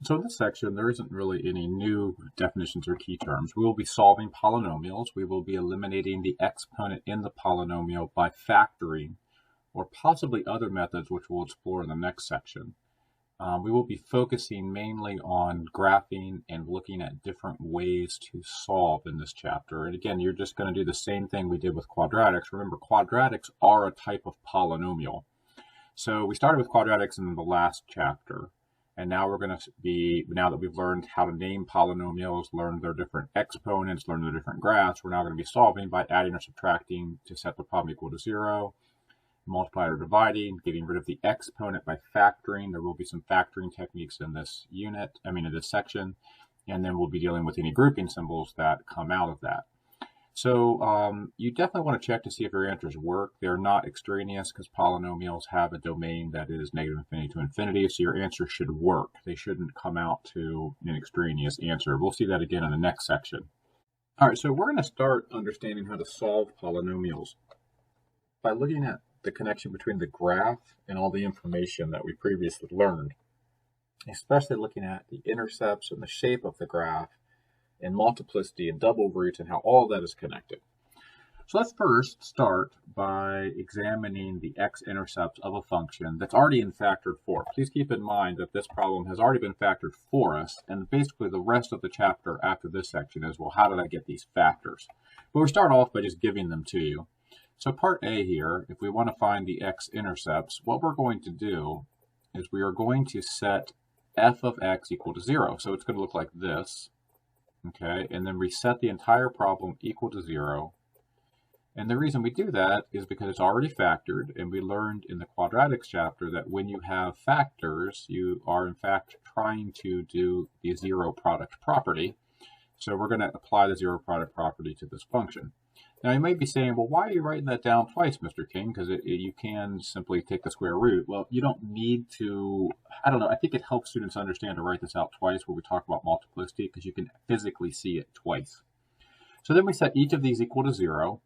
So in this section, there isn't really any new definitions or key terms. We will be solving polynomials. We will be eliminating the exponent in the polynomial by factoring, or possibly other methods which we'll explore in the next section. We will be focusing mainly on graphing and looking at different ways to solve in this chapter. And again, you're just going to do the same thing we did with quadratics. Remember, quadratics are a type of polynomial. So we started with quadratics in the last chapter. And now we're going to be, now that we've learned how to name polynomials, learned their different exponents, learned their different graphs, we're now going to be solving by adding or subtracting to set the problem equal to 0, multiplying or dividing, getting rid of the exponent by factoring. There will be some factoring techniques in this in this section. And then we'll be dealing with any grouping symbols that come out of that. So you definitely want to check to see if your answers work. They're not extraneous because polynomials have a domain that is negative infinity to infinity, so your answer should work. They shouldn't come out to an extraneous answer. We'll see that again in the next section. All right, so we're going to start understanding how to solve polynomials by looking at the connection between the graph and all the information that we previously learned, especially looking at the intercepts and the shape of the graph, and multiplicity and double roots and how all that is connected. So let's first start by examining the x-intercepts of a function that's already in factored form. Please keep in mind that this problem has already been factored for us, and basically the rest of the chapter after this section is, well, how did I get these factors? But we start off by just giving them to you. So part A here, if we want to find the x-intercepts, what we're going to do is we are going to set f of x equal to 0. So it's going to look like this. Okay, and then reset the entire problem equal to 0. And the reason we do that is because it's already factored, and we learned in the quadratics chapter that when you have factors, you are in fact trying to do the zero product property. So we're going to apply the zero product property to this function. Now you might be saying, well, why are you writing that down twice, Mr. King? Because you can simply take the square root. Well, you don't need to, I don't know, I think it helps students understand to write this out twice when we talk about multiplicity, because you can physically see it twice. So then we set each of these equal to 0.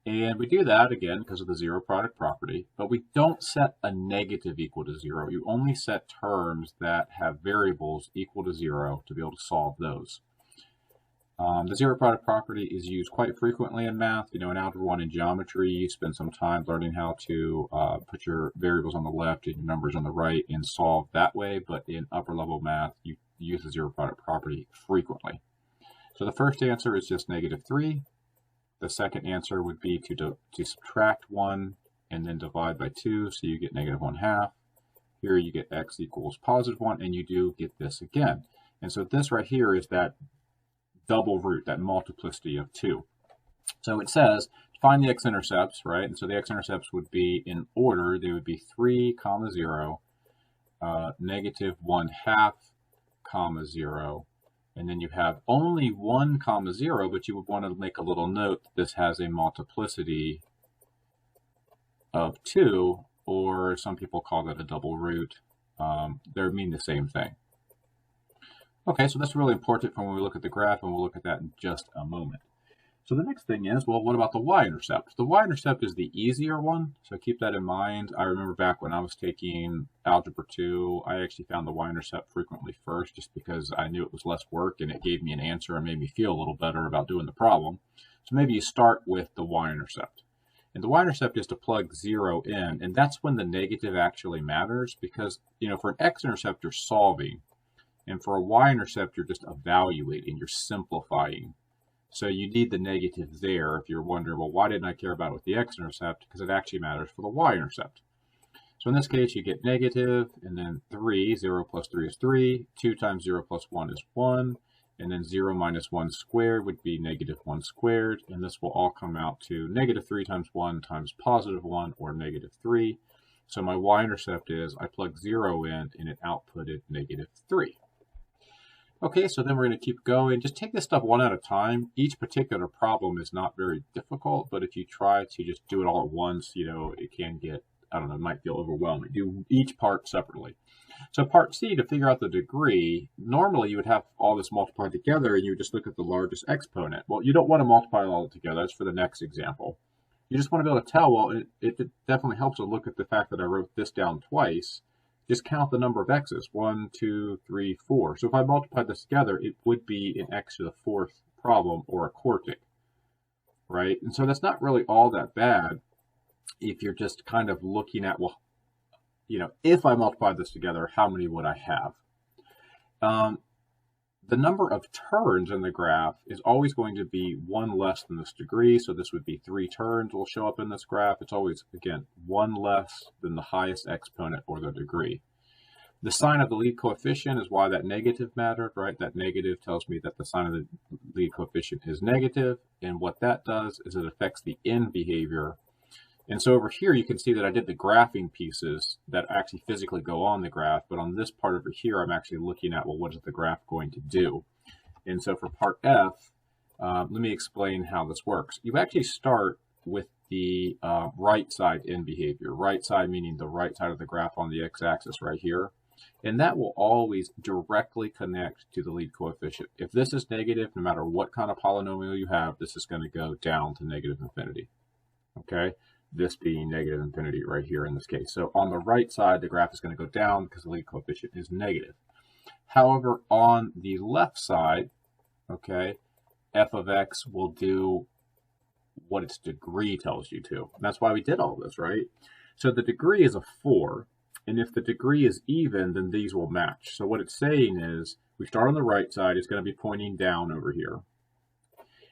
And we do that, again, because of the zero product property. But we don't set a negative equal to 0. You only set terms that have variables equal to 0 to be able to solve those. The zero product property is used quite frequently in math. You know, in Algebra 1 and Geometry, you spend some time learning how to put your variables on the left and your numbers on the right and solve that way. But in upper level math, you use the zero product property frequently. So the first answer is just -3. The second answer would be to subtract 1 and then divide by 2, so you get -1/2. Here you get x equals +1, and you do get this again. And so this right here is that double root, that multiplicity of 2. So it says, find the x-intercepts, right? And so the x-intercepts would be in order. They would be 3, 0, -1/2, 0. And then you have only 1, 0, but you would want to make a little note that this has a multiplicity of 2, or some people call that a double root. They mean the same thing. Okay, so that's really important for when we look at the graph, and we'll look at that in just a moment. So the next thing is, well, what about the y-intercept? The y-intercept is the easier one, so keep that in mind. I remember back when I was taking Algebra 2, I actually found the y-intercept frequently first, just because I knew it was less work, and it gave me an answer and made me feel a little better about doing the problem. So maybe you start with the y-intercept. And the y-intercept is to plug 0 in, and that's when the negative actually matters, because, you know, for an x-intercept, you're solving. And for a y-intercept, you're just evaluating, you're simplifying. So you need the negative there if you're wondering, well, why didn't I care about it with the x-intercept? Because it actually matters for the y-intercept. So in this case, you get negative, and then 3, 0 plus 3 is 3, 2 times 0 plus 1 is 1, and then 0 minus 1 squared would be -1 squared, and this will all come out to -3 times 1 times +1, or -3. So my y-intercept is, I plug 0 in, and it outputted -3. Okay, so then we're going to keep going. Just take this stuff one at a time. Each particular problem is not very difficult, but if you try to just do it all at once, you know, it can get, I don't know, it might feel overwhelming. Do each part separately. So part C, to figure out the degree, normally you would have all this multiplied together and you would just look at the largest exponent. Well, you don't want to multiply all together. That's for the next example. You just want to be able to tell, well, it definitely helps to look at the fact that I wrote this down twice just count the number of x's, 1, 2, 3, 4. So if I multiply this together, it would be an x to the fourth problem, or a quartic, right? And so that's not really all that bad if you're just kind of looking at, well, if I multiply this together, how many would I have? The number of turns in the graph is always going to be one less than this degree. So this would be 3 turns will show up in this graph. It's always, again, one less than the highest exponent or the degree. The sign of the lead coefficient is why that negative mattered, right? That negative tells me that the sign of the lead coefficient is negative. And what that does is it affects the end behavior. And so over here, you can see that I did the graphing pieces that actually physically go on the graph. But on this part over here, I'm actually looking at, well, what is the graph going to do? And so for part F, let me explain how this works. You actually start with the right side end behavior. Right side meaning the right side of the graph on the x-axis right here. And that will always directly connect to the lead coefficient. If this is negative, no matter what kind of polynomial you have, this is going to go down to negative infinity. Okay? This being negative infinity right here in this case. So on the right side, the graph is going to go down because the lead coefficient is negative. However, on the left side, okay, f of x will do what its degree tells you to. And that's why we did all this, right? So the degree is a 4, and if the degree is even, then these will match. So what it's saying is, we start on the right side, it's going to be pointing down over here.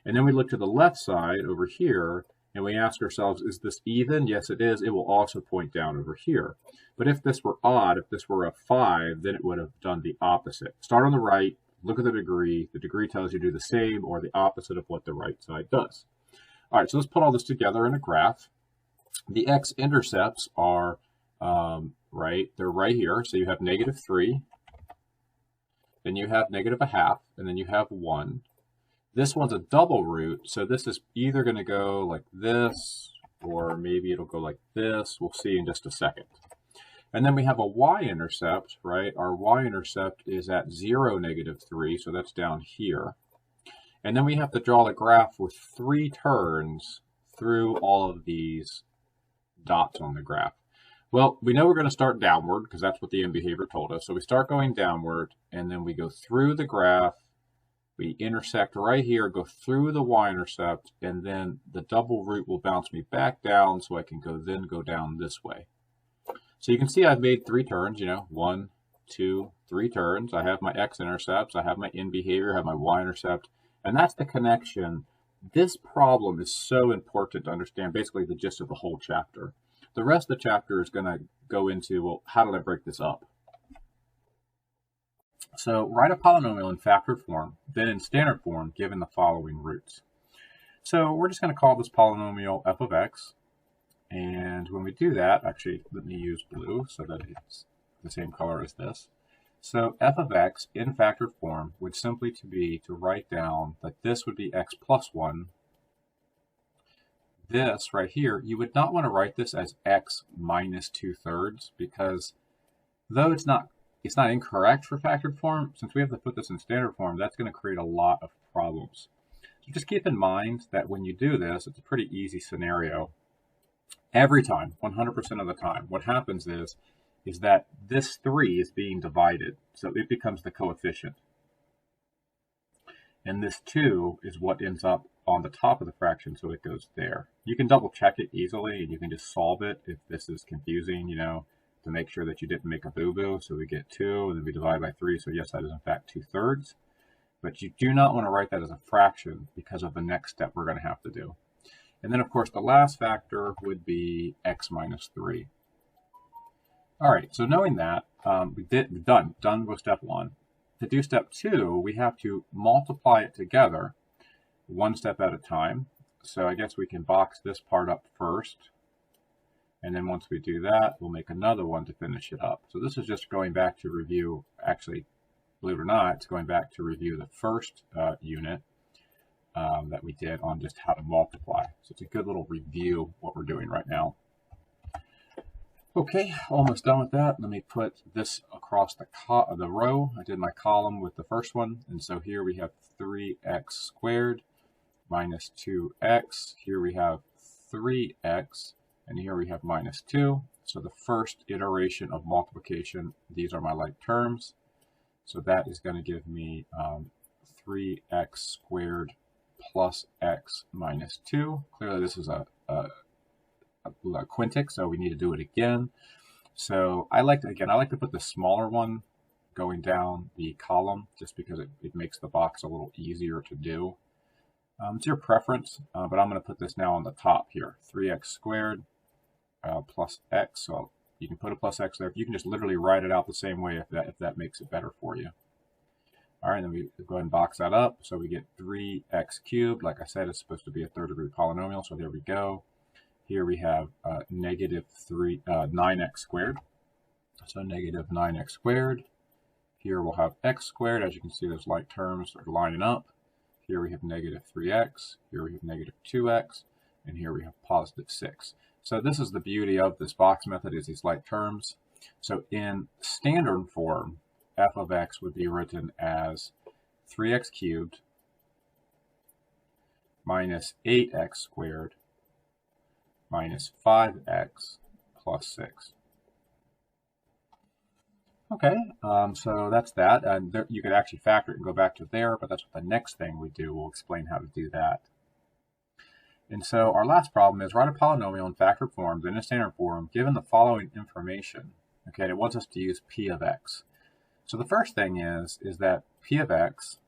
And then we look to the left side over here, and we ask ourselves, is this even? Yes, it is. It will also point down over here. But if this were odd, if this were a 5, then it would have done the opposite. Start on the right, look at the degree. The degree tells you to do the same or the opposite of what the right side does. All right, so let's put all this together in a graph. The x-intercepts are, they're right here. So you have -3, then you have -0.5, and then you have 1. This one's a double root, so this is either going to go like this, or maybe it'll go like this. We'll see in just a second. And then we have a y-intercept, right? Our y-intercept is at 0, -3, so that's down here. And then we have to draw the graph with 3 turns through all of these dots on the graph. Well, we know we're going to start downward because that's what the end behavior told us. So we start going downward, and then we go through the graph. We intersect right here, go through the y-intercept, and then the double root will bounce me back down so I can then go down this way. So you can see I've made 3 turns, 1, 2, 3 turns. I have my x-intercepts, I have my end behavior, I have my y-intercept, and that's the connection. This problem is so important to understand basically the gist of the whole chapter. The rest of the chapter is going to go into, well, how did I break this up? So write a polynomial in factored form, then in standard form, given the following roots. So we're just going to call this polynomial f of x. And when we do that, actually, let me use blue so that it's the same color as this. So f of x in factored form would simply be to write down that this would be x plus 1. This right here, you would not want to write this as x minus 2/3 because though it's not incorrect for factored form, since we have to put this in standard form, that's going to create a lot of problems. So just keep in mind that when you do this, it's a pretty easy scenario. Every time, 100% of the time, what happens is that this 3 is being divided, so it becomes the coefficient. And this 2 is what ends up on the top of the fraction, so it goes there. You can double check it easily, and you can just solve it if this is confusing, to make sure that you didn't make a boo-boo. So we get 2, and then we divide by 3. So yes, that is in fact 2/3. But you do not want to write that as a fraction because of the next step we're going to have to do. And then, of course, the last factor would be x minus 3. All right, so knowing that, we're done with step 1. To do step 2, we have to multiply it together one step at a time. So I guess we can box this part up first. And then once we do that, we'll make another one to finish it up. So this is just going back to review, actually, believe it or not, it's going back to review the first unit that we did on just how to multiply. So it's a good little review what we're doing right now. Okay, almost done with that. Let me put this across the row. I did my column with the first one. And so here we have 3x squared minus 2x. Here we have 3x. And here we have minus 2. So the first iteration of multiplication, these are my like terms. So that is going to give me 3x squared plus x minus 2. Clearly this is a quintic, so we need to do it again. So I like to put the smaller one going down the column just because it makes the box a little easier to do. It's your preference, but I'm going to put this now on the top here. 3x squared plus x. So you can put a plus x there. You can just literally write it out the same way if that makes it better for you. All right, then we go ahead and box that up. So we get 3x cubed. Like I said, it's supposed to be a third degree polynomial. So there we go. Here we have negative 9x squared. So negative 9x squared. Here we'll have x squared. As you can see, those like terms are lining up. Here we have negative 3x. Here we have negative 2x. And here we have positive 6. So this is the beauty of this box method, is these like terms. So in standard form, f of x would be written as 3x cubed minus 8x squared minus 5x plus 6. Okay, so that's that. And there, you could actually factor it and go back to there, but that's what the next thing we do. We'll explain how to do that. And so our last problem is write a polynomial in factored forms in a standard form given the following information. Okay, it wants us to use p of x. So the first thing is that p of x,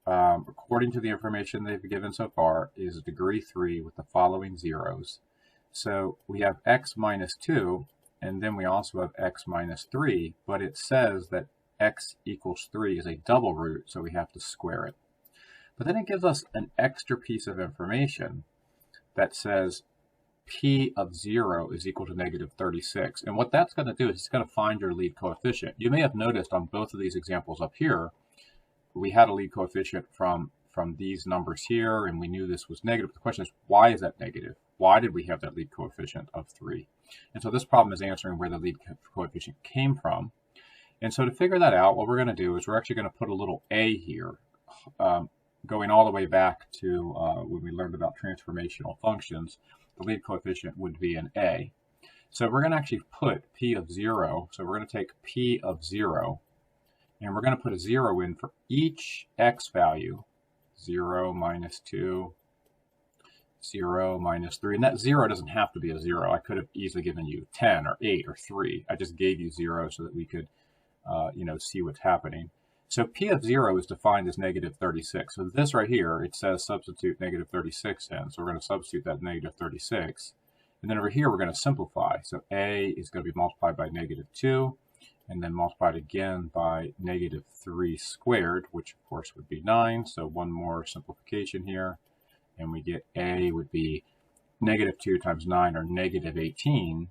according to the information they've given so far, is degree 3 with the following zeros. So we have x minus 2, and then we also have x minus 3, but it says that x equals 3 is a double root, so we have to square it. But then it gives us an extra piece of information that says p of 0 is equal to negative 36. And what that's going to do is it's going to find your lead coefficient. You may have noticed on both of these examples up here, we had a lead coefficient from these numbers here, and we knew this was negative. The question is, why is that negative? Why did we have that lead coefficient of 3? And so this problem is answering where the lead coefficient came from. And so to figure that out, what we're going to do is we're actually going to put a little a here, going all the way back to when we learned about transformational functions. The lead coefficient would be an a. So we're going to actually put p of 0. So we're going to take p of 0, and we're going to put a 0 in for each x value. 0 minus 2, 0 minus 3. And that 0 doesn't have to be a 0. I could have easily given you 10 or 8 or 3. I just gave you 0 so that we could see what's happening. So p of 0 is defined as negative 36. So this right here, it says substitute negative 36 in. So we're going to substitute that negative 36. And then over here, we're going to simplify. So a is going to be multiplied by negative 2, and then multiplied again by negative 3 squared, which of course would be 9. So one more simplification here. And we get a would be negative 2 times 9, or negative 18.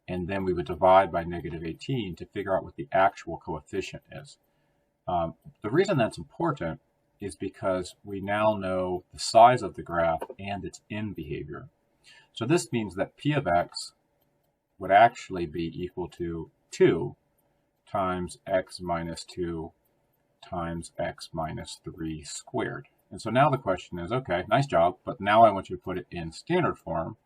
And then we would divide by negative 18 to figure out what the actual coefficient is. The reason that's important is because we now know the size of the graph and its end behavior. So this means that p of x would actually be equal to 2 times x minus 2 times x minus 3 squared. And so now the question is, okay, nice job, but now I want you to put it in standard form.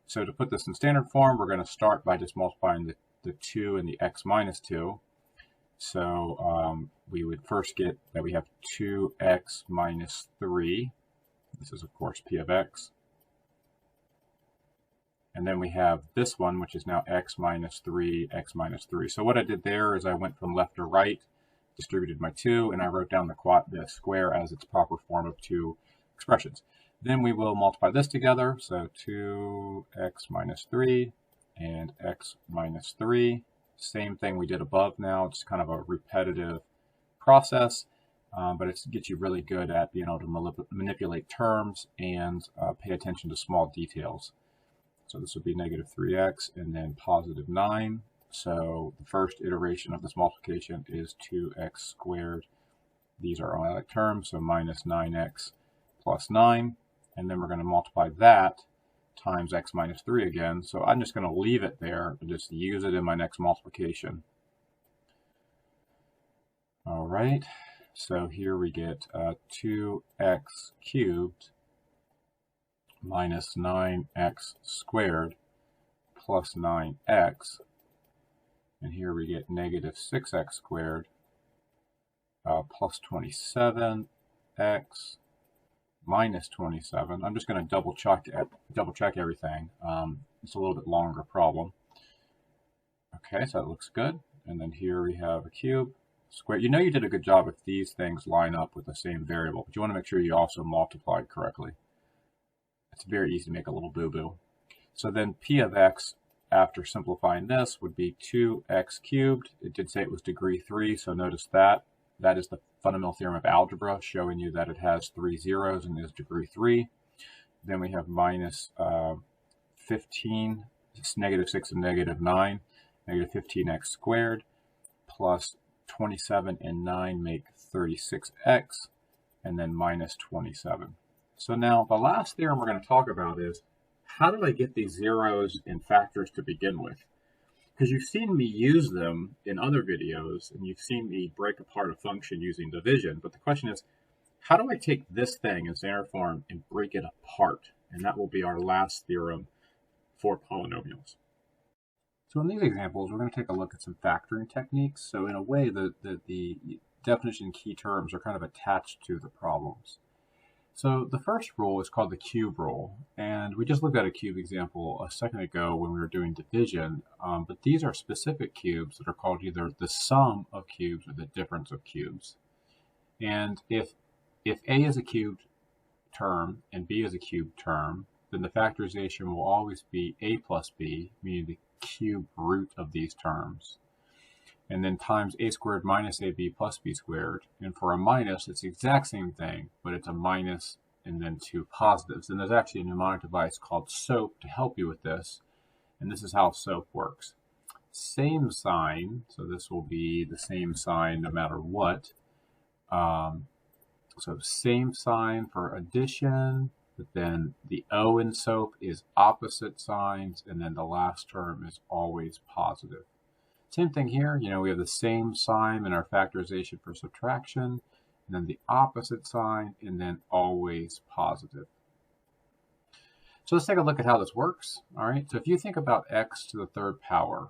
So to put this in standard form, we're going to start by just multiplying the 2 and the x minus 2. So we would first get that we have 2x minus 3. This is, of course, p of x. And then we have this one, which is now x minus 3, x minus 3. So what I did there is I went from left to right, distributed my 2, and I wrote down the square as its proper form of 2 expressions. Then we will multiply this together. So 2x minus 3 and x minus 3. Same thing we did above now. It's kind of a repetitive process, but it gets you really good at being able to manipulate terms and pay attention to small details. So this would be negative 3x and then positive 9. So the first iteration of this multiplication is 2x squared. These are all like terms, so minus 9x plus 9. And then we're going to multiply that times x minus 3 again. So I'm just going to leave it there and just use it in my next multiplication. All right, so here we get 2x cubed minus 9x squared plus 9x. And here we get negative 6x squared plus 27x minus 27. I'm just going to double check everything. It's a little bit longer problem. Okay, so that looks good. And then here we have a cube square. You know you did a good job if these things line up with the same variable, but you want to make sure you also multiplied correctly. It's very easy to make a little boo-boo. So then p of x, after simplifying this, would be 2x cubed. It did say it was degree 3, so notice that. That is the fundamental theorem of algebra, showing you that it has 3 zeros and is degree 3. Then we have minus 15, it's negative 6 and negative 9, negative 15x squared, plus 27 and 9 make 36x, and then minus 27. So now the last theorem we're going to talk about is, how did I get these zeros and factors to begin with? Because you've seen me use them in other videos, and you've seen me break apart a function using division, but the question is, how do I take this thing in standard form and break it apart? And that will be our last theorem for polynomials. So in these examples, we're going to take a look at some factoring techniques. So in a way, the definition key terms are kind of attached to the problems. So the first rule is called the cube rule, and we just looked at a cube example a second ago when we were doing division, but these are specific cubes that are called either the sum of cubes or the difference of cubes. And if A is a cubed term and B is a cubed term, then the factorization will always be A plus B, meaning the cube root of these terms, and then times a squared minus ab plus b squared. And for a minus, it's the exact same thing, but it's a minus and then two positives. And there's actually a mnemonic device called SOAP to help you with this, and this is how SOAP works. Same sign, so this will be the same sign no matter what. So same sign for addition, but then the O in SOAP is opposite signs, and then the last term is always positive. Same thing here, we have the same sign in our factorization for subtraction, and then the opposite sign, and then always positive. So let's take a look at how this works. All right, so if you think about x to the third power,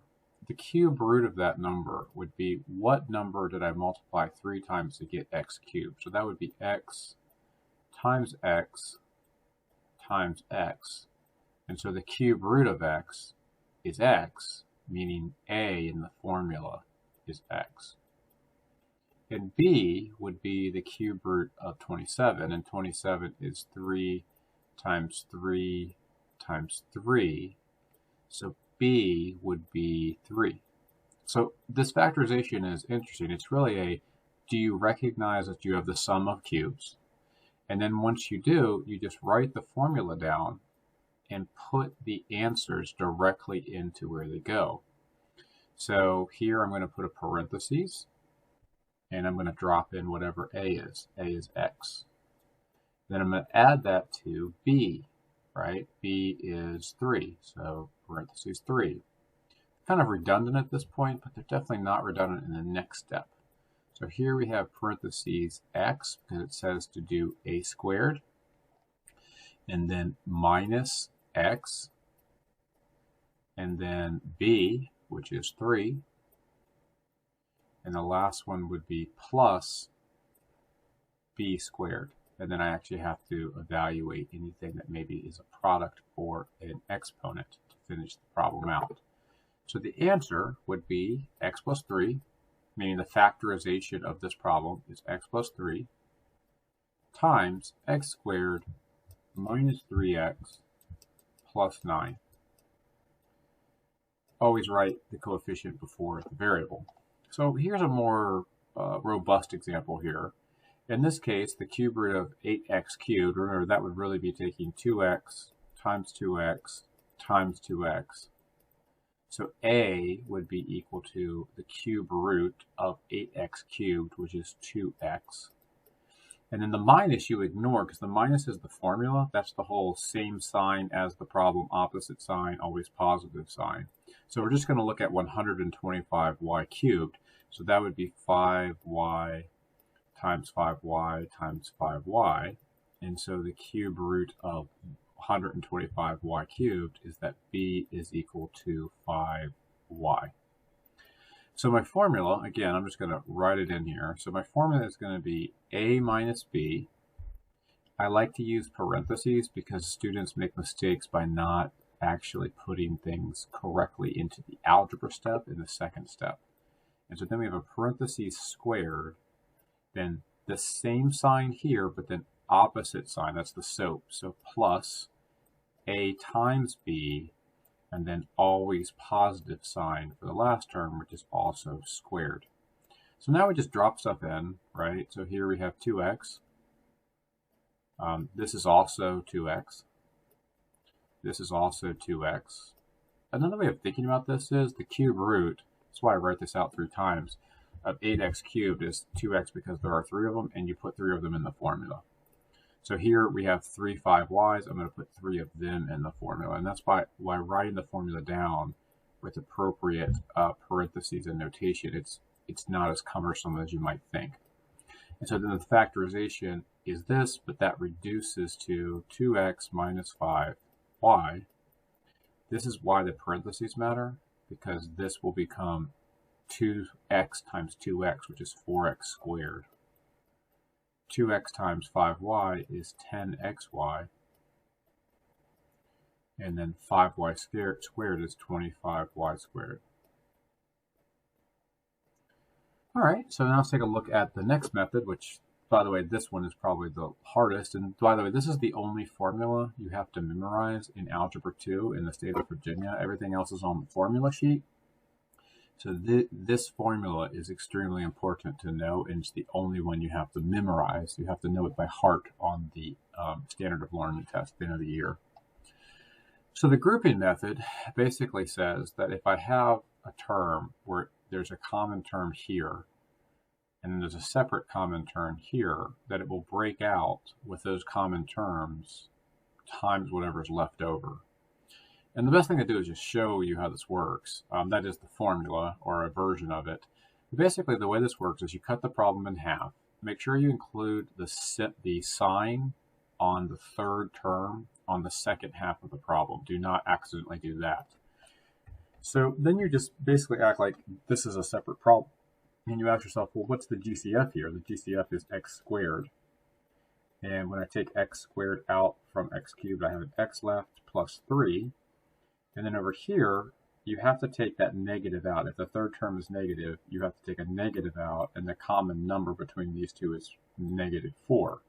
the cube root of that number would be, what number did I multiply 3 times to get x cubed? So that would be x times x times x. And so the cube root of x is x, meaning a in the formula is x. And b would be the cube root of 27, and 27 is 3 times 3 times 3. So b would be 3. So this factorization is interesting. It's really a, do you recognize that you have the sum of cubes? And then once you do, you just write the formula down and put the answers directly into where they go. So here I'm going to put a parentheses, and I'm going to drop in whatever a is. A is x. Then I'm going to add that to b, right? b is 3, so parentheses 3. Kind of redundant at this point, but they're definitely not redundant in the next step. So here we have parentheses x, because it says to do a squared, and then minus x, and then b, which is 3, and the last one would be plus b squared. And then I actually have to evaluate anything that maybe is a product or an exponent to finish the problem out. So the answer would be x plus 3, meaning the factorization of this problem is x plus 3 times x squared minus 3x plus 9. Always write the coefficient before the variable. So here's a more robust example here. In this case, the cube root of 8x cubed, remember that would really be taking 2x times 2x times 2x. So a would be equal to the cube root of 8x cubed, which is 2x. And then the minus you ignore, because the minus is the formula. That's the whole same sign as the problem, opposite sign, always positive sign. So we're just going to look at 125y cubed. So that would be 5y times 5y times 5y. And so the cube root of 125y cubed is that b is equal to 5y. So my formula, again, I'm just going to write it in here. So my formula is going to be a minus b. I like to use parentheses because students make mistakes by not actually putting things correctly into the algebra step in the second step. And so then we have a parentheses squared, then the same sign here, but then opposite sign, that's the SOAP. So plus a times b, and then always positive sign for the last term, which is also squared. So now we just drop stuff in, right? So here we have 2x. This is also 2x. This is also 2x. Another way of thinking about this is the cube root, that's why I write this out 3 times, of 8x cubed is 2x because there are 3 of them, and you put 3 of them in the formula. So here we have 3 5y's. I'm going to put 3 of them in the formula. And that's why writing the formula down with appropriate parentheses and notation, it's not as cumbersome as you might think. And so then the factorization is this, but that reduces to 2x minus 5y. This is why the parentheses matter, because this will become 2x times 2x, which is 4x squared. 2x times 5y is 10xy, and then 5y squared is 25y squared. All right, so now let's take a look at the next method, which, by the way, this one is probably the hardest. And by the way, this is the only formula you have to memorize in Algebra 2 in the state of Virginia. Everything else is on the formula sheet. So this formula is extremely important to know, and it's the only one you have to memorize. You have to know it by heart on the standard of learning test at the end of the year. So the grouping method basically says that if I have a term where there's a common term here, and then there's a separate common term here, that it will break out with those common terms times whatever's left over. And the best thing to do is just show you how this works. That is the formula, or a version of it. Basically, the way this works is you cut the problem in half. Make sure you include the sign on the third term on the second half of the problem. Do not accidentally do that. So then you just basically act like this is a separate problem. And you ask yourself, well, what's the GCF here? The GCF is x squared. And when I take x squared out from x cubed, I have an x left plus 3. And then over here, you have to take that negative out. If the third term is negative, you have to take a negative out, and the common number between these two is negative 4.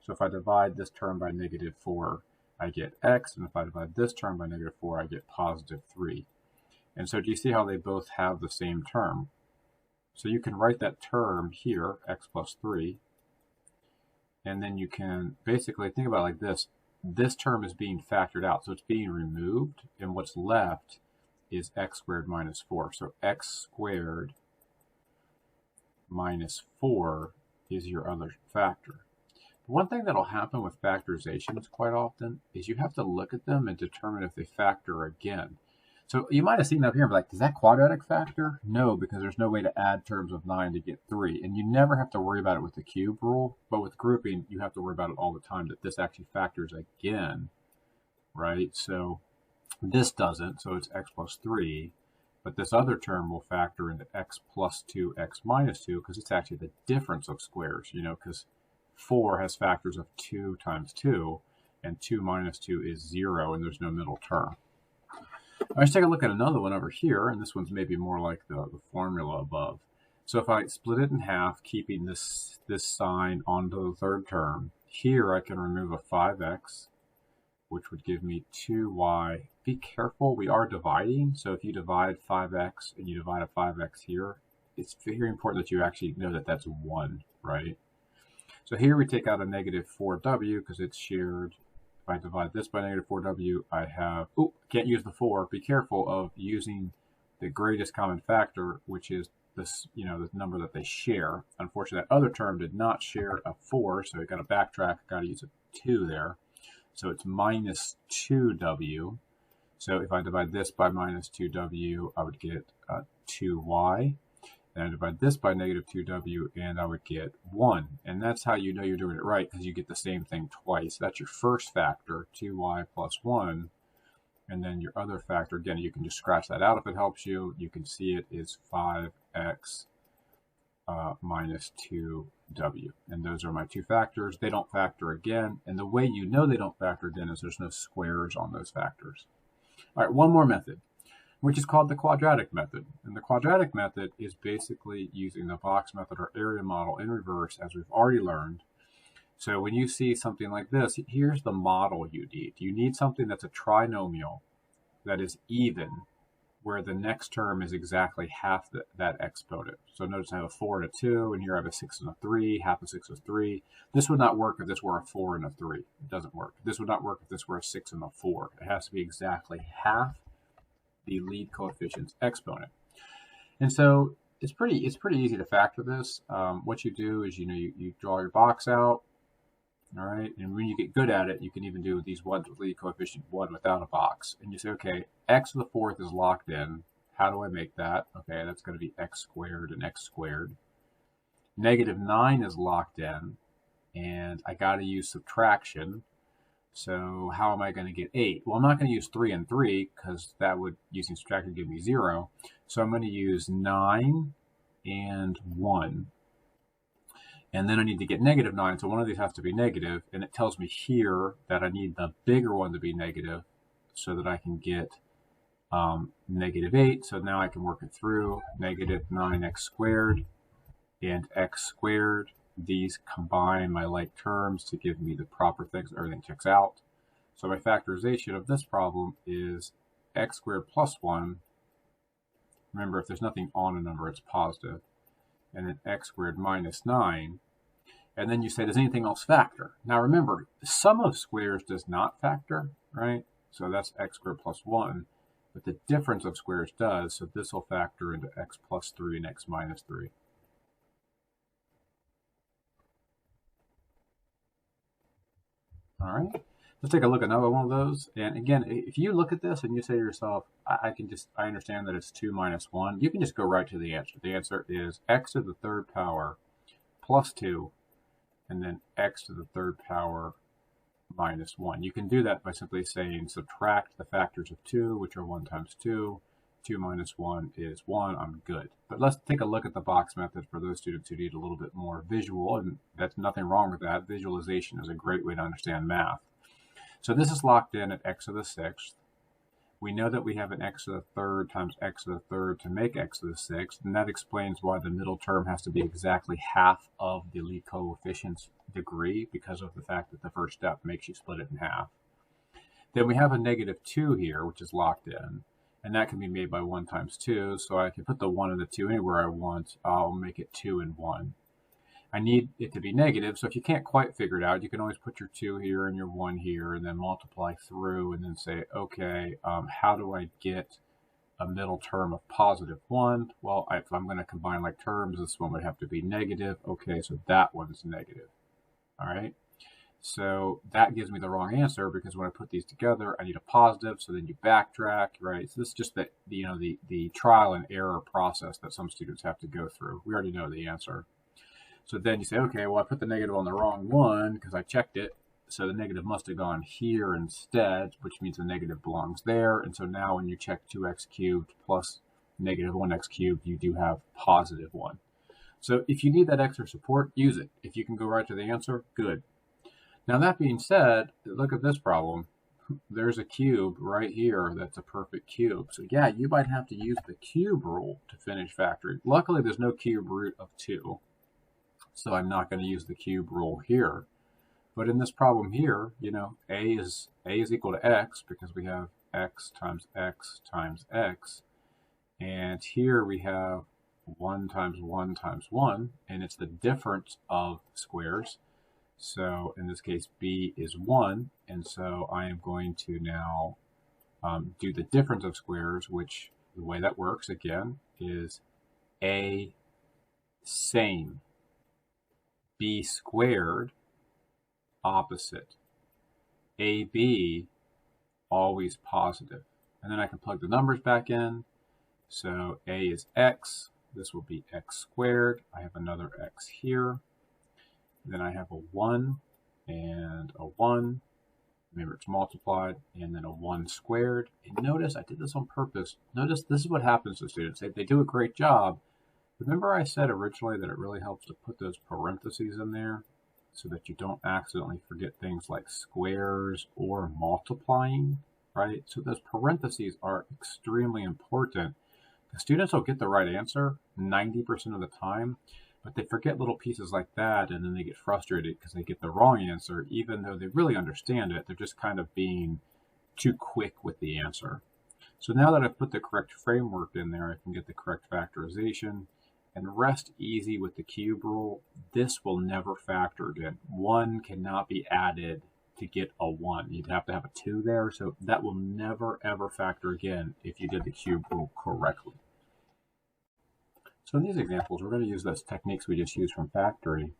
So if I divide this term by negative 4, I get x, and if I divide this term by negative 4, I get positive 3. And so do you see how they both have the same term? So you can write that term here, x plus 3, and then you can basically think about it like this. This term is being factored out, so it's being removed, and what's left is x squared minus 4. So x squared minus 4 is your other factor. One thing that'll happen with factorizations quite often is you have to look at them and determine if they factor again. So you might have seen up here and be like, does that quadratic factor? No, because there's no way to add terms of 9 to get 3. And you never have to worry about it with the cube rule, but with grouping, you have to worry about it all the time, that this actually factors again, right? So this doesn't, so it's x plus 3, but this other term will factor into x plus 2, x minus 2, because it's actually the difference of squares, you know, because 4 has factors of 2 times 2, and 2 minus 2 is 0, and there's no middle term. Let's take a look at another one over here, and this one's maybe more like the formula above. So if I split it in half, keeping this sign onto the third term, here I can remove a 5x, which would give me 2y. Be careful, we are dividing, so if you divide 5x and you divide a 5x here, it's very important that you actually know that that's 1, right? So here we take out a negative 4w because it's shared. If I divide this by negative 4w, I have, oh, can't use the 4. Be careful of using the greatest common factor, which is this, you know, the number that they share. Unfortunately, that other term did not share a 4, so I got to backtrack, got to use a 2 there. So it's minus 2w. So if I divide this by minus 2w, I would get 2y. Then I divide this by negative 2w, and I would get 1. And that's how you know you're doing it right, because you get the same thing twice. That's your first factor, 2y plus 1. And then your other factor, again, you can just scratch that out if it helps you. You can see it is 5x minus 2w. And those are my two factors. They don't factor again. And the way you know they don't factor again is there's no squares on those factors. All right, one more method, which is called the quadratic method. And the quadratic method is basically using the box method or area model in reverse, as we've already learned. So when you see something like this, here's the model you need. You need something that's a trinomial that is even, where the next term is exactly half that exponent. So notice I have a 4 and a 2, and here I have a 6 and a 3, half a 6 is 3. This would not work if this were a 4 and a 3. It doesn't work. This would not work if this were a 6 and a 4. It has to be exactly half the lead coefficient's exponent. And so it's pretty easy to factor this. What you do is, you draw your box out. All right, and when you get good at it, you can even do these ones with lead coefficient 1 without a box. And you say, okay, x to the fourth is locked in. How do I make that? Okay, that's going to be x squared and x squared. Negative 9 is locked in, and I got to use subtraction. So how am I going to get 8? Well, I'm not going to use 3 and 3, because that would, using subtraction, give me 0. So I'm going to use 9 and 1. And then I need to get negative 9, so one of these has to be negative, and it tells me here that I need the bigger one to be negative so that I can get negative 8. So now I can work it through. Negative 9x squared and x squared. These combine my like terms to give me the proper things. Everything checks out. So my factorization of this problem is x squared plus 1. Remember, if there's nothing on a number, it's positive. And then x squared minus 9. And then you say, does anything else factor? Now remember, the sum of squares does not factor, right? So that's x squared plus 1. But the difference of squares does, so this will factor into x plus 3 and x minus 3. All right, let's take a look at another one of those. And again, if you look at this and you say to yourself, I understand that it's 2 minus 1, you can just go right to the answer. The answer is x to the third power plus 2, and then x to the third power minus 1. You can do that by simply saying subtract the factors of 2, which are 1 times 2. 2 minus 1 is 1. I'm good. But let's take a look at the box method for those students who need a little bit more visual, and that's nothing wrong with that. Visualization is a great way to understand math. So this is locked in at x to the 6th. We know that we have an x to the third times x to the third to make x to the 6th, and that explains why the middle term has to be exactly half of the lead coefficient's degree, because of the fact that the first step makes you split it in half. Then we have a negative 2 here, which is locked in, and that can be made by 1 times 2, so I can put the 1 and the 2 anywhere I want. I'll make it 2 and 1. I need it to be negative, so if you can't quite figure it out, you can always put your 2 here and your 1 here, and then multiply through, and then say, okay, how do I get a middle term of positive 1? Well, if I'm going to combine like terms, this one would have to be negative. Okay, so that one's negative. All right, so that gives me the wrong answer, because when I put these together, I need a positive, so then you backtrack, right? So this is just the trial and error process that some students have to go through. We already know the answer. So then you say, okay, well, I put the negative on the wrong one because I checked it. So the negative must have gone here instead, which means the negative belongs there. And so now when you check 2x cubed plus negative 1x cubed, you do have positive 1. So if you need that extra support, use it. If you can go right to the answer, good. Now that being said, look at this problem. There's a cube right here that's a perfect cube. So yeah, you might have to use the cube rule to finish factoring. Luckily, there's no cube root of 2. So I'm not going to use the cube rule here. But in this problem here, a is equal to x, because we have x times x times x. And here we have 1 times 1 times 1, and it's the difference of squares. So in this case, b is 1, and so I am going to now do the difference of squares, which the way that works, again, is a same. B squared, opposite. AB, always positive. And then I can plug the numbers back in. So A is x, This will be x squared. I have another x here. Then I have a 1 and a 1. Remember, it's multiplied, and then a 1 squared. And notice, I did this on purpose. Notice this is what happens to students. They do a great job. Remember I said originally that it really helps to put those parentheses in there so that you don't accidentally forget things like squares or multiplying, right? So those parentheses are extremely important. The students will get the right answer 90% of the time, but they forget little pieces like that, and then they get frustrated because they get the wrong answer, even though they really understand it. They're just kind of being too quick with the answer. So now that I've put the correct framework in there, I can get the correct factorization and rest easy with the cube rule. This will never factor in. 1 cannot be added to get a 1. You'd have to have a 2 there, so that will never ever factor again if you did the cube rule correctly. So in these examples, we're going to use those techniques we just used from factoring,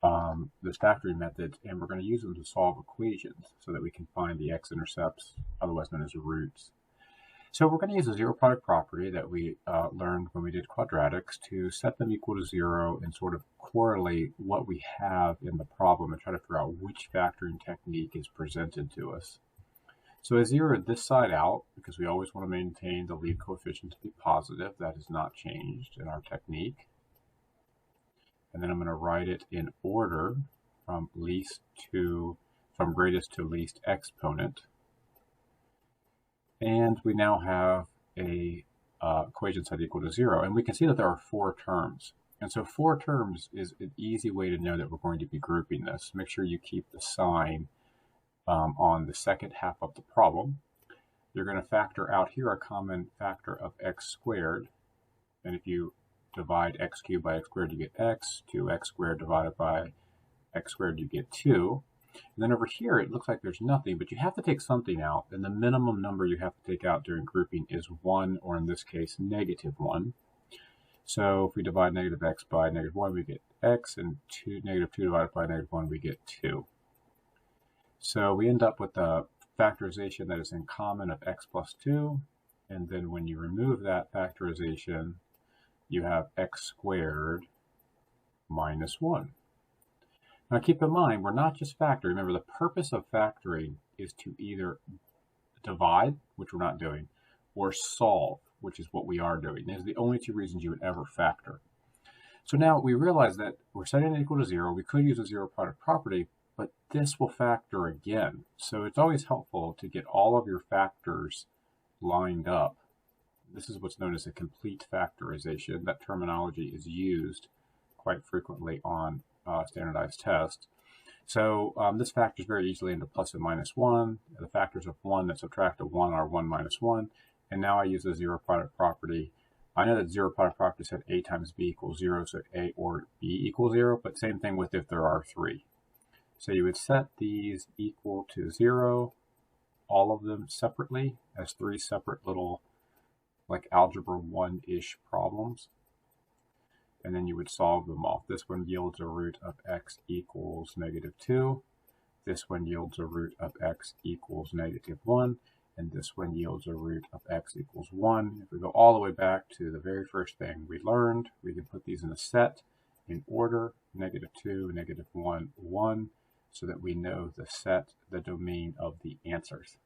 those factoring methods, and we're going to use them to solve equations so that we can find the x-intercepts, otherwise known as roots. So we're going to use a zero product property that we learned when we did quadratics to set them equal to 0 and sort of correlate what we have in the problem and try to figure out which factoring technique is presented to us. So I zeroed this side out because we always want to maintain the lead coefficient to be positive. That has not changed in our technique. And then I'm going to write it in order from greatest to least exponent. And we now have a equation set equal to 0. And we can see that there are 4 terms. And so 4 terms is an easy way to know that we're going to be grouping this. Make sure you keep the sign on the second half of the problem. You're going to factor out here a common factor of x squared. And if you divide x cubed by x squared, you get x. 2x squared divided by x squared, you get 2. And then over here, it looks like there's nothing, but you have to take something out. And the minimum number you have to take out during grouping is 1, or in this case, -1. So if we divide negative x by -1, we get x, and negative 2 divided by -1, we get 2. So we end up with a factorization that is in common of x plus 2. And then when you remove that factorization, you have x squared minus 1. Now keep in mind, we're not just factoring. Remember, the purpose of factoring is to either divide, which we're not doing, or solve, which is what we are doing. These are the only 2 reasons you would ever factor. So now we realize that we're setting it equal to 0. We could use a zero product property, but this will factor again. So it's always helpful to get all of your factors lined up. This is what's known as a complete factorization. That terminology is used quite frequently on standardized tests. So this factors very easily into plus and minus 1. The factors of 1 that subtract a 1 are 1 minus 1. And now I use the zero product property. I know that zero product property said a times b equals 0, so a or b equals 0, but same thing with if there are 3. So you would set these equal to 0, all of them separately, as 3 separate little, like algebra 1-ish problems. And then you would solve them off. This one yields a root of x equals -2. This one yields a root of x equals -1. And this one yields a root of x equals 1. If we go all the way back to the very first thing we learned, we can put these in a set in order, -2, -1, 1, so that we know the set, the domain of the answers.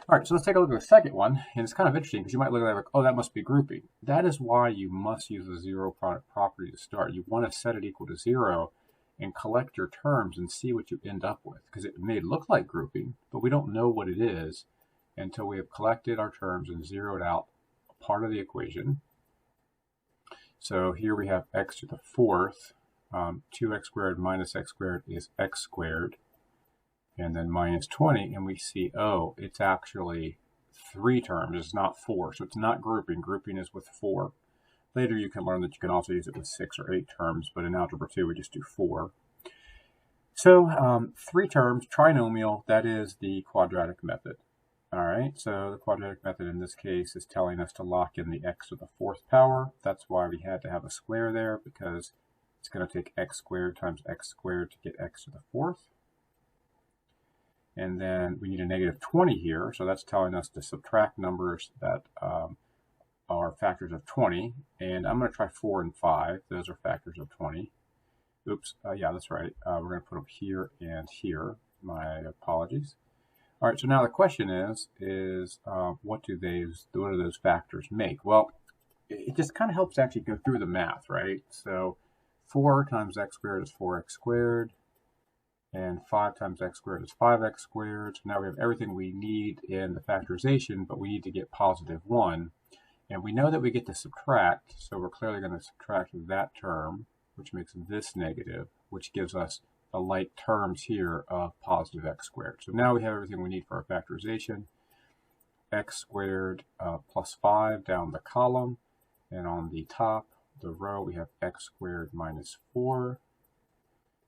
All right, so let's take a look at the second one. And it's kind of interesting because you might look at it like, oh, that must be grouping. That is why you must use a zero product property to start. You want to set it equal to 0 and collect your terms and see what you end up with. Because it may look like grouping, but we don't know what it is until we have collected our terms and zeroed out a part of the equation. So here we have x to the 4th. 2x squared minus x squared is x squared. And then minus 20, and we see, oh, it's actually 3 terms. It's not 4, so it's not grouping. Grouping is with 4. Later you can learn that you can also use it with 6 or 8 terms, but in Algebra 2 we just do 4. So 3 terms, trinomial, that is the quadratic method. All right, so the quadratic method in this case is telling us to lock in the x to the 4th power. That's why we had to have a square there, because it's going to take x squared times x squared to get x to the 4th. And then we need a -20 here, so that's telling us to subtract numbers that are factors of 20, and I'm going to try 4 and 5. Those are factors of 20. Oops, yeah, that's right. We're going to put them here and here. My apologies. All right, so now the question is what do those factors make? Well, it just kind of helps actually go through the math, right? So 4 times x squared is 4x squared, and 5 times x squared is 5x squared. So now we have everything we need in the factorization, but we need to get positive 1. And we know that we get to subtract, so we're clearly going to subtract that term, which makes this negative, which gives us the like terms here of positive x squared. So now we have everything we need for our factorization. X squared plus 5 down the column, and on the top, the row, we have x squared minus 4.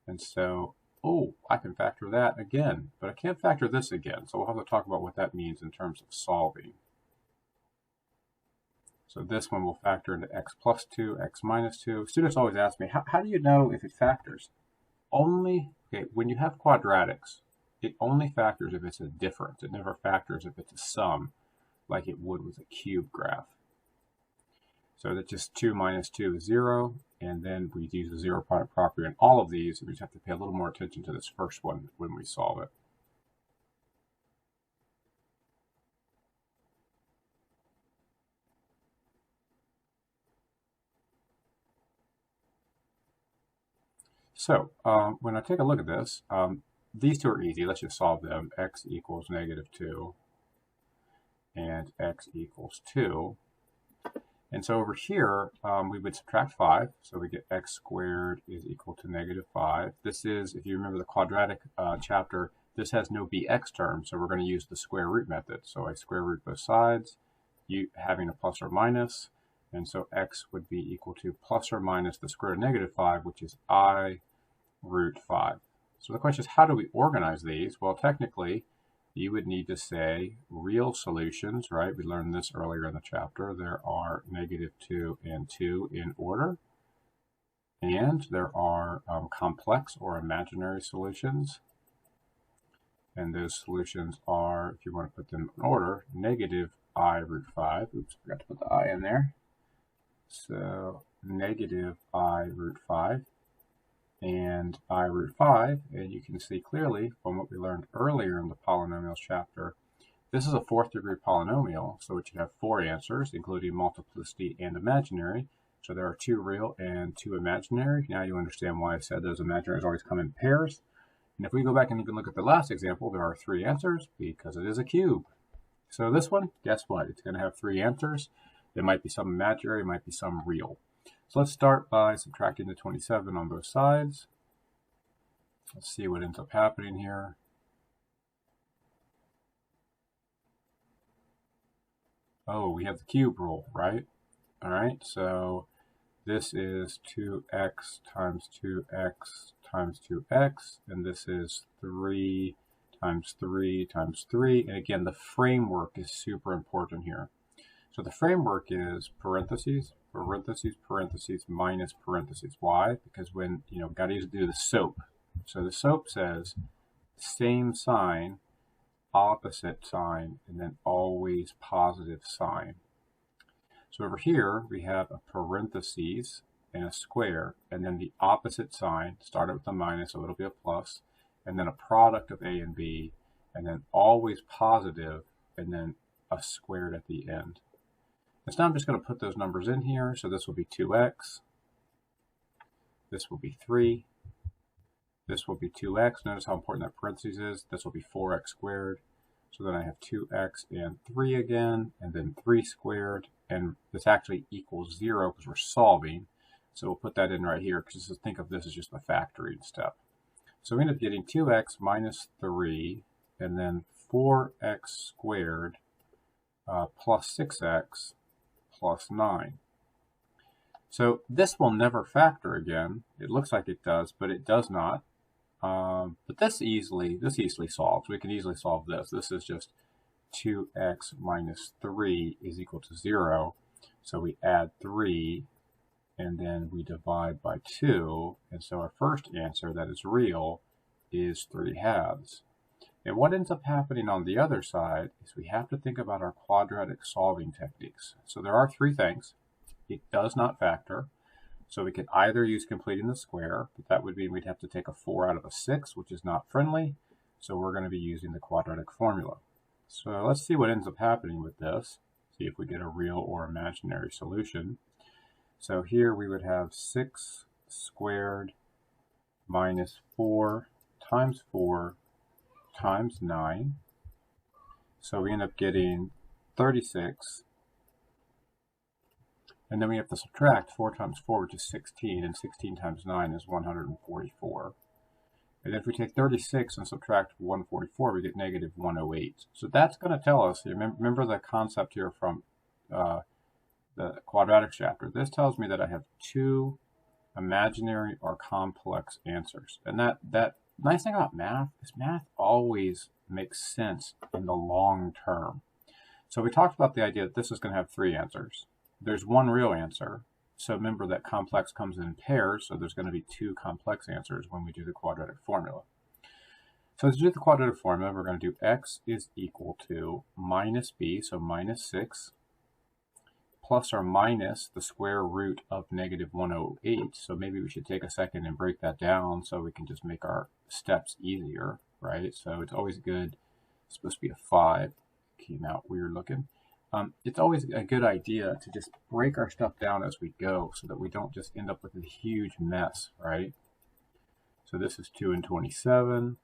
And so, oh, I can factor that again, but I can't factor this again. So we'll have to talk about what that means in terms of solving. So this one will factor into x plus 2, x minus 2. Students always ask me, how do you know if it factors? Okay, when you have quadratics, it only factors if it's a difference. It never factors if it's a sum, like it would with a cube graph. So that's just 2 minus 2 is 0, and then we use the 0 product property on all of these, and we just have to pay a little more attention to this first one when we solve it. So when I take a look at this, these two are easy. Let's just solve them. X equals -2 and x equals 2. And so over here, we would subtract 5. So we get x squared is equal to -5. This is, if you remember the quadratic chapter, this has no bx term. So we're going to use the square root method. So I square root both sides, having a plus or minus. And so x would be equal to plus or minus the square root of -5, which is I root 5. So the question is, how do we organize these? Well, technically, you would need to say real solutions, right? We learned this earlier in the chapter. There are -2 and 2 in order. And there are complex or imaginary solutions. And those solutions are, if you want to put them in order, -I root 5. Oops, forgot to put the I in there. So -I root 5 and I root 5, and you can see clearly from what we learned earlier in the polynomials chapter, this is a 4th degree polynomial, so it should have 4 answers, including multiplicity and imaginary. So there are 2 real and 2 imaginary. Now you understand why I said those imaginaries always come in pairs. And if we go back and even look at the last example, there are 3 answers because it is a cube. So this one, guess what? It's going to have 3 answers. There might be some imaginary, might be some real. So let's start by subtracting the 27 on both sides. Let's see what ends up happening here. Oh, we have the cube rule, right? All right, so this is 2x times 2x times 2x, and this is 3 times 3 times 3. And again, the framework is super important here. So the framework is parentheses, parentheses, parentheses, minus parentheses. Why? Because when, got to do the SOAP. So the SOAP says same sign, opposite sign, and then always positive sign. So over here, we have a parentheses and a square, and then the opposite sign, started with a minus, so it'll be a plus, and then a product of A and B, and then always positive, and then a squared at the end. And so now I'm just going to put those numbers in here. So this will be 2x. This will be 3. This will be 2x. Notice how important that parentheses is. This will be 4x squared. So then I have 2x and 3 again, and then 3 squared. And this actually equals 0 because we're solving. So we'll put that in right here because think of this as just a factoring step. So we end up getting 2x minus 3, and then 4x squared plus 6x plus 9. So this will never factor again. It looks like it does, but it does not. But this easily solves. We can easily solve this. This is just 2x minus 3 is equal to 0. So we add 3, and then we divide by 2. And so our first answer that is real is 3/2. And what ends up happening on the other side is we have to think about our quadratic solving techniques. So there are three things. It does not factor. So we could either use completing the square, but that would mean we'd have to take a 4 out of a 6, which is not friendly. So we're going to be using the quadratic formula. So let's see what ends up happening with this. See if we get a real or imaginary solution. So here we would have 6 squared minus 4 times 4 times 9. So we end up getting 36. And then we have to subtract 4 times 4, which is 16, and 16 times 9 is 144. And if we take 36 and subtract 144, we get negative 108. So that's going to tell us, remember the concept here from the quadratic chapter. This tells me that I have two imaginary or complex answers. And that nice thing about math is math always makes sense in the long term. So we talked about the idea that this is going to have three answers. There's one real answer. So remember that complex comes in pairs, so there's going to be two complex answers when we do the quadratic formula. So to do the quadratic formula, we're going to do x is equal to minus b, so minus 6, plus or minus the square root of negative 108. So maybe we should take a second and break that down so we can just make our steps easier, right? So it's always good. It's supposed to be a 5. Came out weird looking. It's always a good idea to just break our stuff down as we go so that we don't just end up with a huge mess, right? So this is 2 and 27,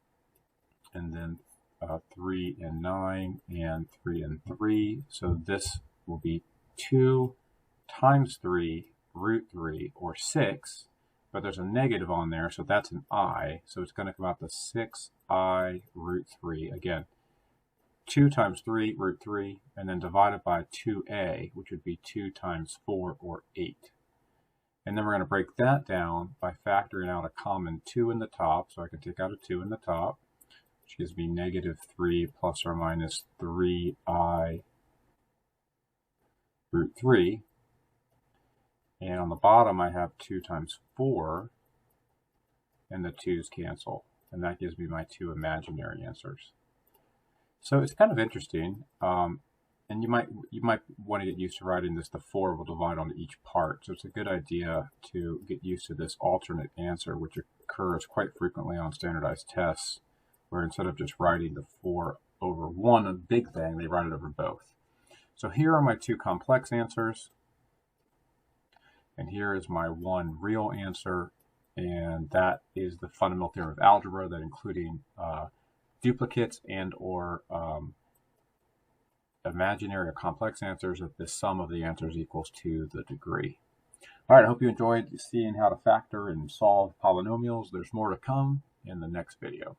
and then 3 and 9, and 3 and 3. So this will be 2 times 3 root 3, or 6, but there's a negative on there, so that's an I. So it's going to come out to 6I root 3. Again, 2 times 3, root 3, and then divided by 2a, which would be 2 times 4, or 8. And then we're going to break that down by factoring out a common 2 in the top. So I can take out a 2 in the top, which gives me negative 3 plus or minus 3i root 3. And on the bottom, I have 2 times 4, and the 2's cancel. And that gives me my two imaginary answers. So it's kind of interesting, and you might want to get used to writing this. The 4 will divide on each part, so it's a good idea to get used to this alternate answer, which occurs quite frequently on standardized tests, where instead of just writing the 4 over one, a big thing, they write it over both. So here are my two complex answers, and here is my one real answer, and that is the fundamental theorem of algebra, that including duplicates and or imaginary or complex answers, if the sum of the answers equals to the degree. All right, I hope you enjoyed seeing how to factor and solve polynomials. There's more to come in the next video.